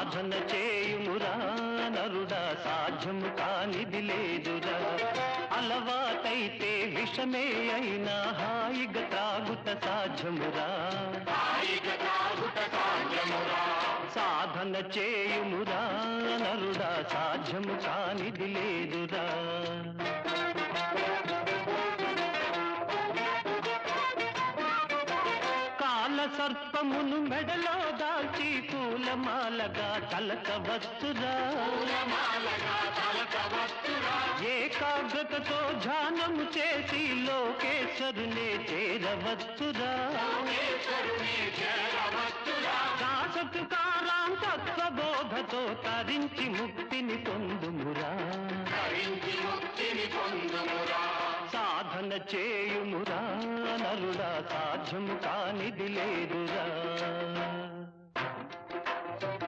సాధన చేయుమురా నరుడా సాధ్యము కానిది లేదురా అలవాటైతే విషమే అయినా హాయిగా త్రాగుట సాధ్యమురా సాధన చేయుమురా నరుడా సాధ్యము కానిది లేదురా కాల సర్పమును మెడలో దాల్చి పూలమాలగా తలకవచ్చురా ఏకాగ్రతతో ధ్యానము చేసి లోకేశ్వరునే చేరవచ్చురా దాసతుకారాం తత్వబోధతో తరించి ముక్తిని పొందుమురా సాధన చేయుమురా నరుడా సాధ్యము కానిది లేదురా